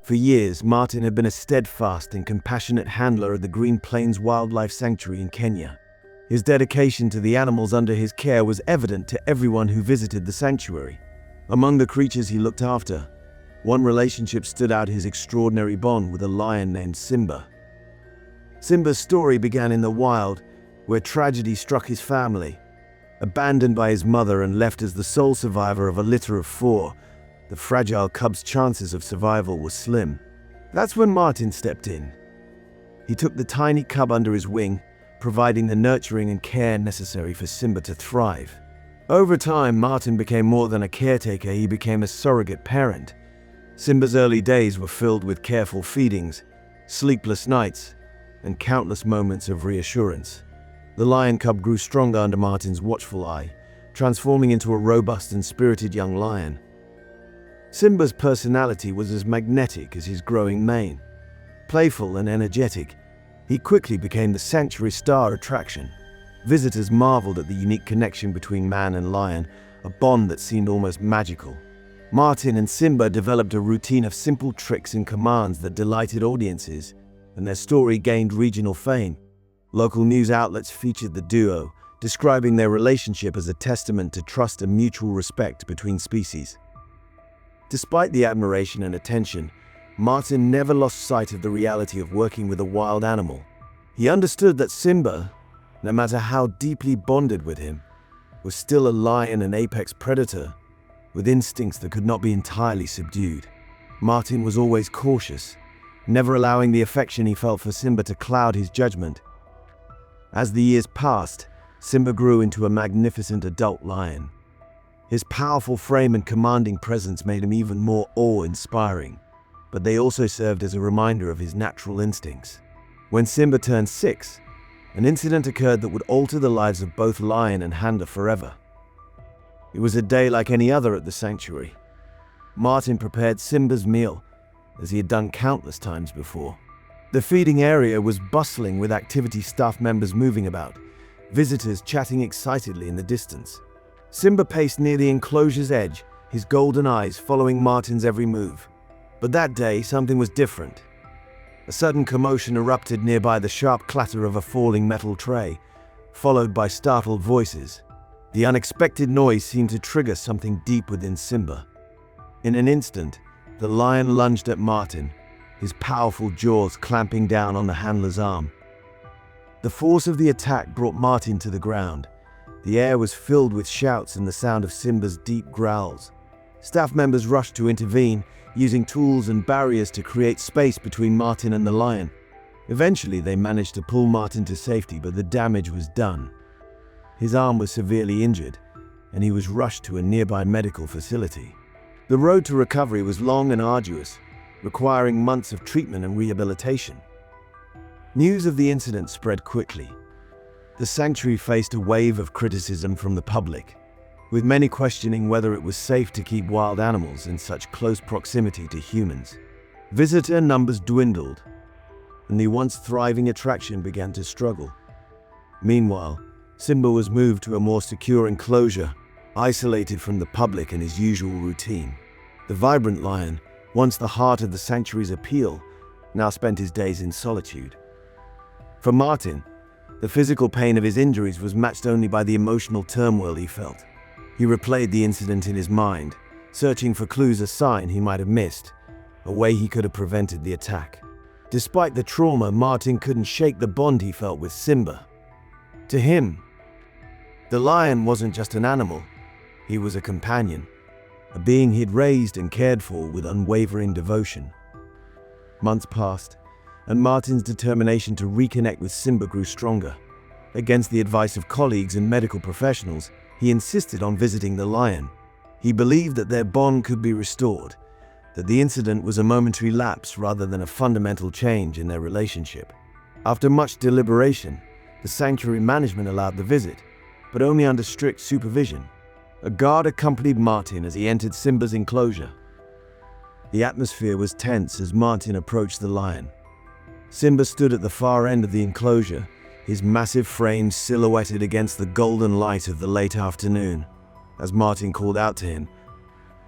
For years, Martin had been a steadfast and compassionate handler at the Green Plains Wildlife Sanctuary in Kenya. His dedication to the animals under his care was evident to everyone who visited the sanctuary. Among the creatures he looked after, one relationship stood out: his extraordinary bond with a lion named Simba. Simba's story began in the wild, where tragedy struck his family. Abandoned by his mother and left as the sole survivor of a litter of 4, the fragile cub's chances of survival were slim. That's when Martin stepped in. He took the tiny cub under his wing, providing the nurturing and care necessary for Simba to thrive. Over time, Martin became more than a caretaker; he became a surrogate parent. Simba's early days were filled with careful feedings, sleepless nights, and countless moments of reassurance. The lion cub grew stronger under Martin's watchful eye, transforming into a robust and spirited young lion. Simba's personality was as magnetic as his growing mane. Playful and energetic, he quickly became the sanctuary's star attraction. Visitors marveled at the unique connection between man and lion, a bond that seemed almost magical. Martin and Simba developed a routine of simple tricks and commands that delighted audiences, and their story gained regional fame. Local news outlets featured the duo, describing their relationship as a testament to trust and mutual respect between species. Despite the admiration and attention, Martin never lost sight of the reality of working with a wild animal. He understood that Simba, no matter how deeply bonded with him, was still a lion and apex predator, with instincts that could not be entirely subdued. Martin was always cautious, never allowing the affection he felt for Simba to cloud his judgment. As the years passed, Simba grew into a magnificent adult lion. His powerful frame and commanding presence made him even more awe-inspiring, but they also served as a reminder of his natural instincts. When Simba turned 6, an incident occurred that would alter the lives of both lion and handler forever. It was a day like any other at the sanctuary. Martin prepared Simba's meal, as he had done countless times before. The feeding area was bustling with activity, staff members moving about, visitors chatting excitedly in the distance. Simba paced near the enclosure's edge, his golden eyes following Martin's every move. But that day, something was different. A sudden commotion erupted nearby, the sharp clatter of a falling metal tray, followed by startled voices. The unexpected noise seemed to trigger something deep within Simba. In an instant, the lion lunged at Martin, his powerful jaws clamping down on the handler's arm. The force of the attack brought Martin to the ground. The air was filled with shouts and the sound of Simba's deep growls. Staff members rushed to intervene, using tools and barriers to create space between Martin and the lion. Eventually, they managed to pull Martin to safety, but the damage was done. His arm was severely injured, and he was rushed to a nearby medical facility. The road to recovery was long and arduous, requiring months of treatment and rehabilitation. News of the incident spread quickly. The sanctuary faced a wave of criticism from the public, with many questioning whether it was safe to keep wild animals in such close proximity to humans. Visitor numbers dwindled, and the once thriving attraction began to struggle. Meanwhile, Simba was moved to a more secure enclosure, isolated from the public and his usual routine. The vibrant lion, once the heart of the sanctuary's appeal, now spent his days in solitude. For Martin, the physical pain of his injuries was matched only by the emotional turmoil he felt. He replayed the incident in his mind, searching for clues, a sign he might have missed, a way he could have prevented the attack. Despite the trauma, Martin couldn't shake the bond he felt with Simba. To him, the lion wasn't just an animal, he was a companion, a being he'd raised and cared for with unwavering devotion. Months passed, and Martin's determination to reconnect with Simba grew stronger. Against the advice of colleagues and medical professionals, he insisted on visiting the lion. He believed that their bond could be restored, that the incident was a momentary lapse rather than a fundamental change in their relationship. After much deliberation, the sanctuary management allowed the visit, but only under strict supervision. A guard accompanied Martin as he entered Simba's enclosure. The atmosphere was tense as Martin approached the lion. Simba stood at the far end of the enclosure, his massive frame silhouetted against the golden light of the late afternoon. As Martin called out to him,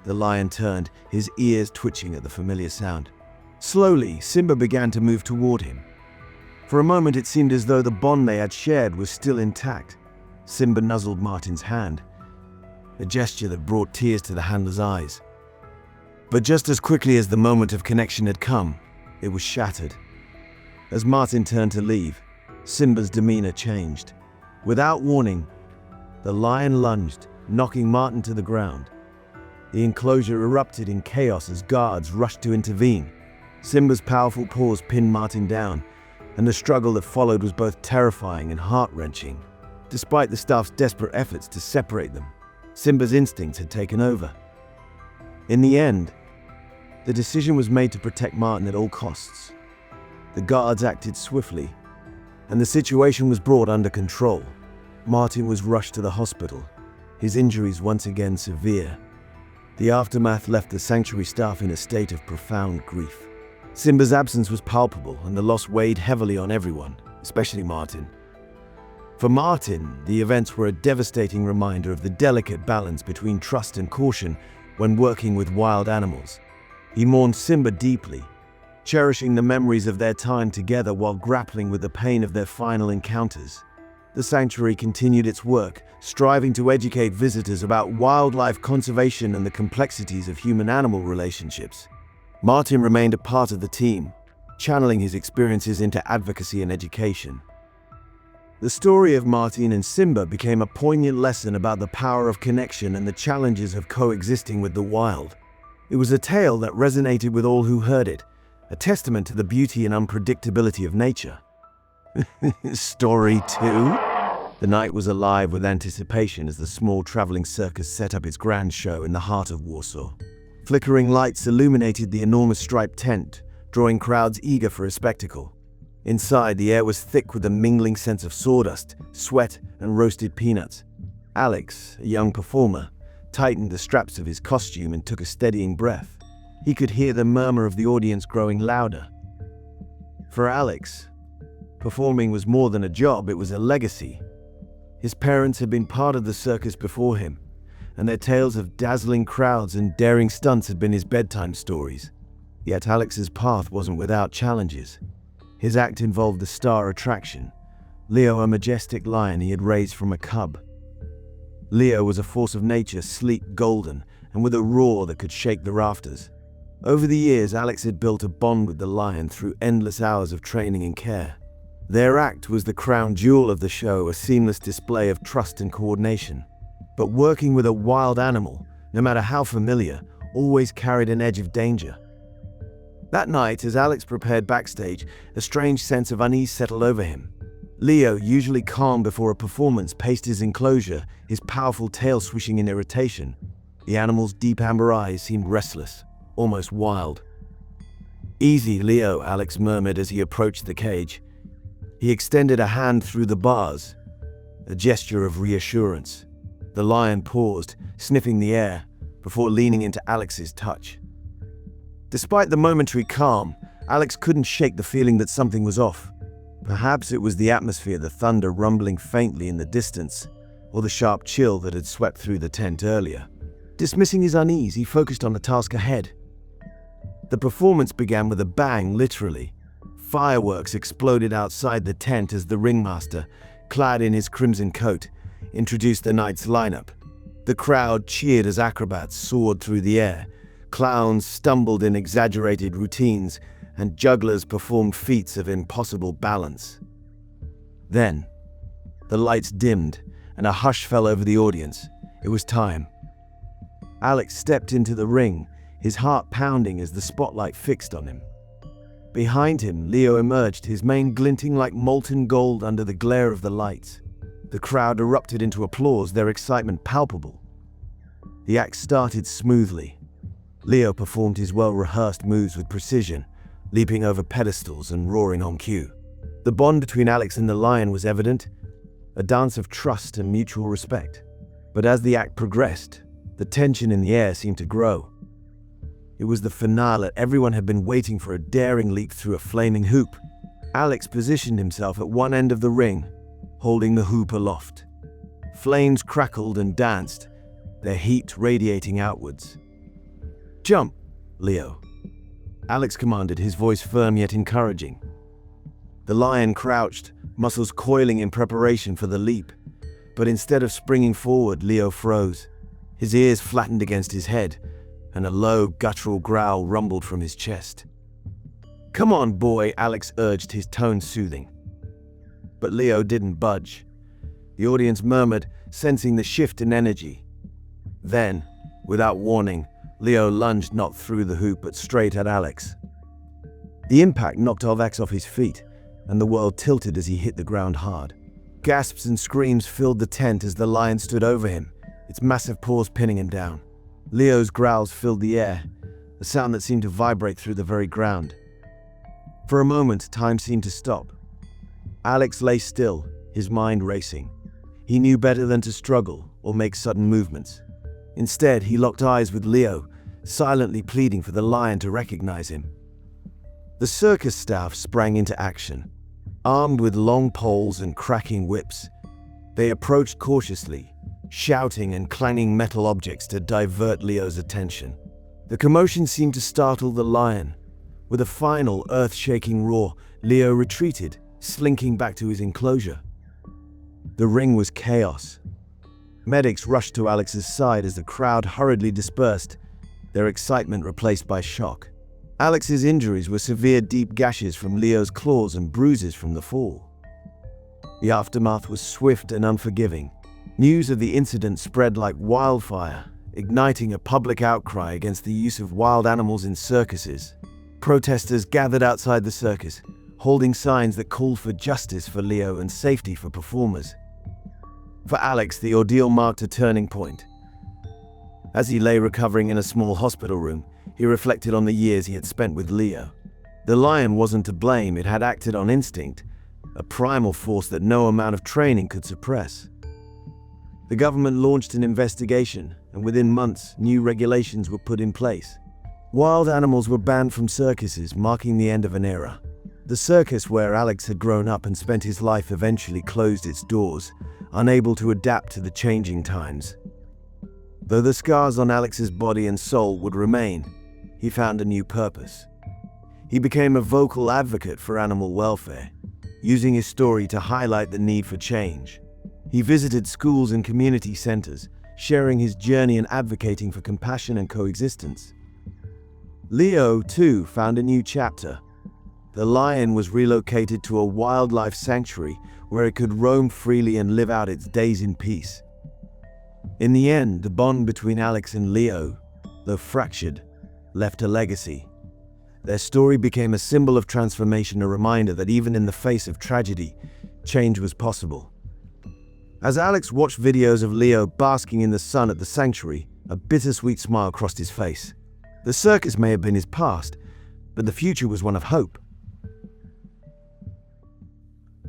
the lion turned, his ears twitching at the familiar sound. Slowly, Simba began to move toward him. For a moment it seemed as though the bond they had shared was still intact. Simba nuzzled Martin's hand, a gesture that brought tears to the handler's eyes. But just as quickly as the moment of connection had come, it was shattered. As Martin turned to leave, Simba's demeanor changed. Without warning, the lion lunged, knocking Martin to the ground. The enclosure erupted in chaos as guards rushed to intervene. Simba's powerful paws pinned Martin down, and the struggle that followed was both terrifying and heart-wrenching. Despite the staff's desperate efforts to separate them, Simba's instincts had taken over. In the end, the decision was made to protect Martin at all costs. The guards acted swiftly, and the situation was brought under control. Martin was rushed to the hospital, his injuries once again severe. The aftermath left the sanctuary staff in a state of profound grief. Simba's absence was palpable, and the loss weighed heavily on everyone, especially Martin. For Martin, the events were a devastating reminder of the delicate balance between trust and caution when working with wild animals. He mourned Simba deeply, cherishing the memories of their time together while grappling with the pain of their final encounters. The sanctuary continued its work, striving to educate visitors about wildlife conservation and the complexities of human-animal relationships. Martin remained a part of the team, channeling his experiences into advocacy and education. The story of Martin and Simba became a poignant lesson about the power of connection and the challenges of coexisting with the wild. It was a tale that resonated with all who heard it, a testament to the beauty and unpredictability of nature. Story 2? The night was alive with anticipation as the small traveling circus set up its grand show in the heart of Warsaw. Flickering lights illuminated the enormous striped tent, drawing crowds eager for a spectacle. Inside, the air was thick with a mingling sense of sawdust, sweat, and roasted peanuts. Alex, a young performer, tightened the straps of his costume and took a steadying breath. He could hear the murmur of the audience growing louder. For Alex, performing was more than a job, it was a legacy. His parents had been part of the circus before him, and their tales of dazzling crowds and daring stunts had been his bedtime stories. Yet Alex's path wasn't without challenges. His act involved a star attraction, Leo, a majestic lion he had raised from a cub. Leo was a force of nature, sleek, golden, and with a roar that could shake the rafters. Over the years, Alex had built a bond with the lion through endless hours of training and care. Their act was the crown jewel of the show, a seamless display of trust and coordination. But working with a wild animal, no matter how familiar, always carried an edge of danger. That night, as Alex prepared backstage, a strange sense of unease settled over him. Leo, usually calm before a performance, paced his enclosure, his powerful tail swishing in irritation. The animal's deep amber eyes seemed restless, almost wild. "Easy, Leo," Alex murmured as he approached the cage. He extended a hand through the bars, a gesture of reassurance. The lion paused, sniffing the air, before leaning into Alex's touch. Despite the momentary calm, Alex couldn't shake the feeling that something was off. Perhaps it was the atmosphere, the thunder rumbling faintly in the distance, or the sharp chill that had swept through the tent earlier. Dismissing his unease, he focused on the task ahead. The performance began with a bang, literally. Fireworks exploded outside the tent as the ringmaster, clad in his crimson coat, introduced the night's lineup. The crowd cheered as acrobats soared through the air. Clowns stumbled in exaggerated routines, and jugglers performed feats of impossible balance. Then, the lights dimmed, and a hush fell over the audience. It was time. Alex stepped into the ring, his heart pounding as the spotlight fixed on him. Behind him, Leo emerged, his mane glinting like molten gold under the glare of the lights. The crowd erupted into applause, their excitement palpable. The act started smoothly. Leo performed his well-rehearsed moves with precision, leaping over pedestals and roaring on cue. The bond between Alex and the lion was evident, a dance of trust and mutual respect. But as the act progressed, the tension in the air seemed to grow. It was the finale. Everyone had been waiting for, a daring leap through a flaming hoop. Alex positioned himself at one end of the ring, holding the hoop aloft. Flames crackled and danced, their heat radiating outwards. "Jump, Leo." Alex commanded, his voice firm yet encouraging. The lion crouched, muscles coiling in preparation for the leap. But instead of springing forward, Leo froze. His ears flattened against his head, and a low, guttural growl rumbled from his chest. "Come on, boy," Alex urged, his tone soothing. But Leo didn't budge. The audience murmured, sensing the shift in energy. Then, without warning, Leo lunged not through the hoop but straight at Alex. The impact knocked Alex off his feet, and the world tilted as he hit the ground hard. Gasps and screams filled the tent as the lion stood over him, its massive paws pinning him down. Leo's growls filled the air, a sound that seemed to vibrate through the very ground. For a moment, time seemed to stop. Alex lay still, his mind racing. He knew better than to struggle or make sudden movements. Instead, he locked eyes with Leo, silently pleading for the lion to recognize him. The circus staff sprang into action. Armed with long poles and cracking whips, they approached cautiously, shouting and clanging metal objects to divert Leo's attention. The commotion seemed to startle the lion. With a final, earth-shaking roar, Leo retreated, slinking back to his enclosure. The ring was chaos. Medics rushed to Alex's side as the crowd hurriedly dispersed, their excitement replaced by shock. Alex's injuries were severe, deep gashes from Leo's claws and bruises from the fall. The aftermath was swift and unforgiving. News of the incident spread like wildfire, igniting a public outcry against the use of wild animals in circuses. Protesters gathered outside the circus, holding signs that called for justice for Leo and safety for performers. For Alex, the ordeal marked a turning point. As he lay recovering in a small hospital room, he reflected on the years he had spent with Leo. The lion wasn't to blame, it had acted on instinct, a primal force that no amount of training could suppress. The government launched an investigation, and within months, new regulations were put in place. Wild animals were banned from circuses, marking the end of an era. The circus where Alex had grown up and spent his life eventually closed its doors, unable to adapt to the changing times. Though the scars on Alex's body and soul would remain, he found a new purpose. He became a vocal advocate for animal welfare, using his story to highlight the need for change. He visited schools and community centers, sharing his journey and advocating for compassion and coexistence. Leo, too, found a new chapter. The lion was relocated to a wildlife sanctuary where it could roam freely and live out its days in peace. In the end, the bond between Alex and Leo, though fractured, left a legacy. Their story became a symbol of transformation, a reminder that even in the face of tragedy, change was possible. As Alex watched videos of Leo basking in the sun at the sanctuary, a bittersweet smile crossed his face. The circus may have been his past, but the future was one of hope.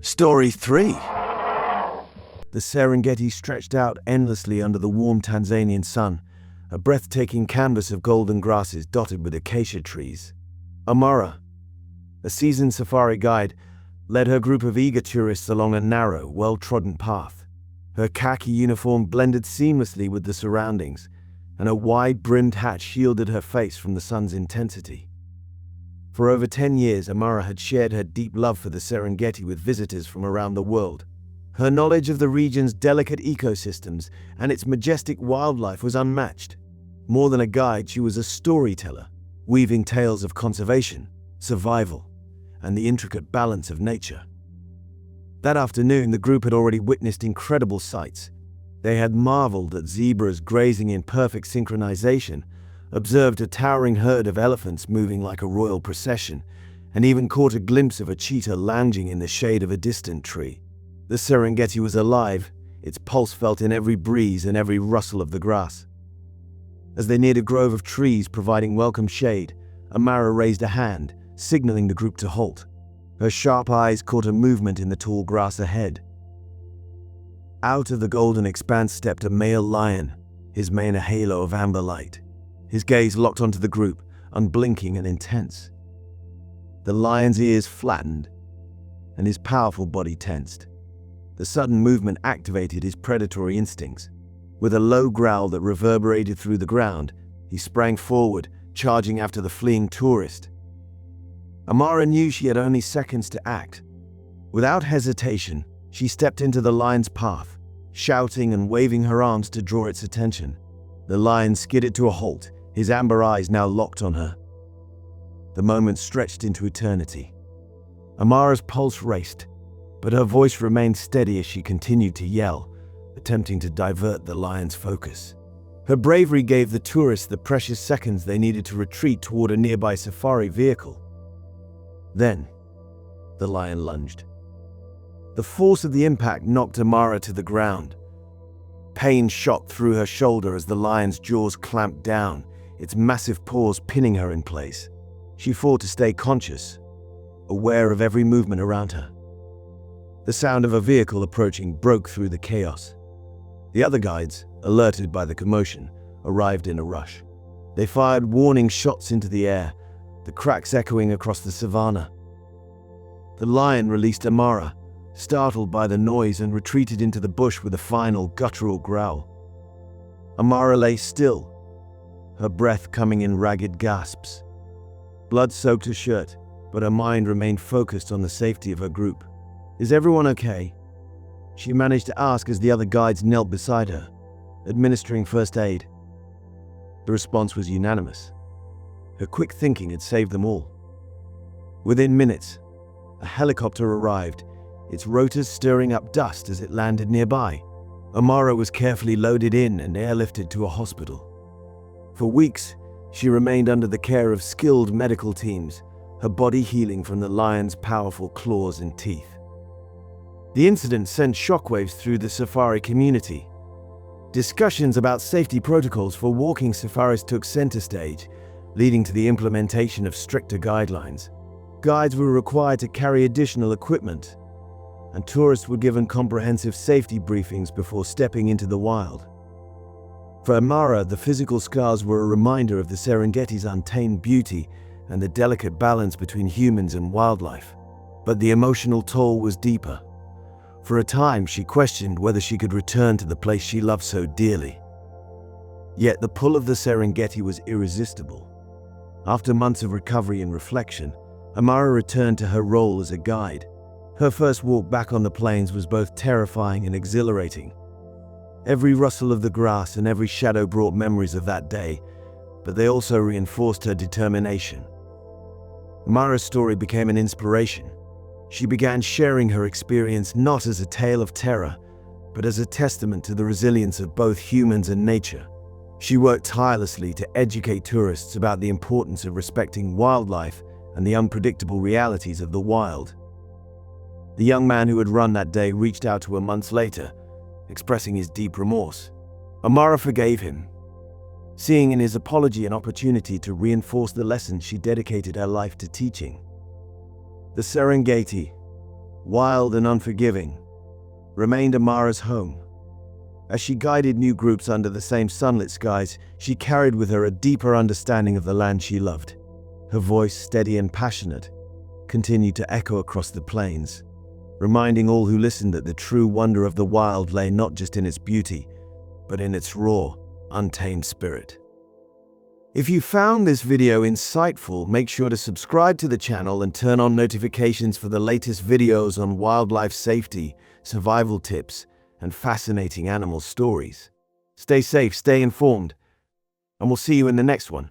Story 3. The Serengeti stretched out endlessly under the warm Tanzanian sun, a breathtaking canvas of golden grasses dotted with acacia trees. Amara, a seasoned safari guide, led her group of eager tourists along a narrow, well-trodden path. Her khaki uniform blended seamlessly with the surroundings, and a wide-brimmed hat shielded her face from the sun's intensity. For over 10 years, Amara had shared her deep love for the Serengeti with visitors from around the world. Her knowledge of the region's delicate ecosystems and its majestic wildlife was unmatched. More than a guide, she was a storyteller, weaving tales of conservation, survival, and the intricate balance of nature. That afternoon, the group had already witnessed incredible sights. They had marveled at zebras grazing in perfect synchronization, observed a towering herd of elephants moving like a royal procession, and even caught a glimpse of a cheetah lounging in the shade of a distant tree. The Serengeti was alive, its pulse felt in every breeze and every rustle of the grass. As they neared a grove of trees providing welcome shade, Amara raised a hand, signaling the group to halt. Her sharp eyes caught a movement in the tall grass ahead. Out of the golden expanse stepped a male lion, his mane a halo of amber light. His gaze locked onto the group, unblinking and intense. The lion's ears flattened, and his powerful body tensed. The sudden movement activated his predatory instincts. With a low growl that reverberated through the ground, he sprang forward, charging after the fleeing tourist. Amara knew she had only seconds to act. Without hesitation, she stepped into the lion's path, shouting and waving her arms to draw its attention. The lion skidded to a halt, his amber eyes now locked on her. The moment stretched into eternity. Amara's pulse raced, but her voice remained steady as she continued to yell, attempting to divert the lion's focus. Her bravery gave the tourists the precious seconds they needed to retreat toward a nearby safari vehicle. Then, the lion lunged. The force of the impact knocked Amara to the ground. Pain shot through her shoulder as the lion's jaws clamped down, its massive paws pinning her in place. She fought to stay conscious, aware of every movement around her. The sound of a vehicle approaching broke through the chaos. The other guides, alerted by the commotion, arrived in a rush. They fired warning shots into the air, the cracks echoing across the savannah. The lion released Amara, startled by the noise, and retreated into the bush with a final guttural growl. Amara lay still, her breath coming in ragged gasps. Blood soaked her shirt, but her mind remained focused on the safety of her group. "Is everyone okay?" she managed to ask as the other guides knelt beside her, administering first aid. The response was unanimous. Her quick thinking had saved them all. Within minutes, a helicopter arrived, its rotors stirring up dust as it landed nearby. Amara was carefully loaded in and airlifted to a hospital. For weeks, she remained under the care of skilled medical teams, her body healing from the lion's powerful claws and teeth. The incident sent shockwaves through the safari community. Discussions about safety protocols for walking safaris took center stage, leading to the implementation of stricter guidelines. Guides were required to carry additional equipment, and tourists were given comprehensive safety briefings before stepping into the wild. For Amara, the physical scars were a reminder of the Serengeti's untamed beauty and the delicate balance between humans and wildlife. But the emotional toll was deeper. For a time, she questioned whether she could return to the place she loved so dearly. Yet the pull of the Serengeti was irresistible. After months of recovery and reflection, Amara returned to her role as a guide. Her first walk back on the plains was both terrifying and exhilarating. Every rustle of the grass and every shadow brought memories of that day, but they also reinforced her determination. Amara's story became an inspiration. She began sharing her experience not as a tale of terror, but as a testament to the resilience of both humans and nature. She worked tirelessly to educate tourists about the importance of respecting wildlife and the unpredictable realities of the wild. The young man who had run that day reached out to her months later, expressing his deep remorse. Amara forgave him, seeing in his apology an opportunity to reinforce the lesson she dedicated her life to teaching. The Serengeti, wild and unforgiving, remained Amara's home. As she guided new groups under the same sunlit skies, she carried with her a deeper understanding of the land she loved. Her voice, steady and passionate, continued to echo across the plains, reminding all who listened that the true wonder of the wild lay not just in its beauty, but in its raw, untamed spirit. If you found this video insightful, make sure to subscribe to the channel and turn on notifications for the latest videos on wildlife safety, survival tips, and fascinating animal stories. Stay safe, stay informed, and we'll see you in the next one.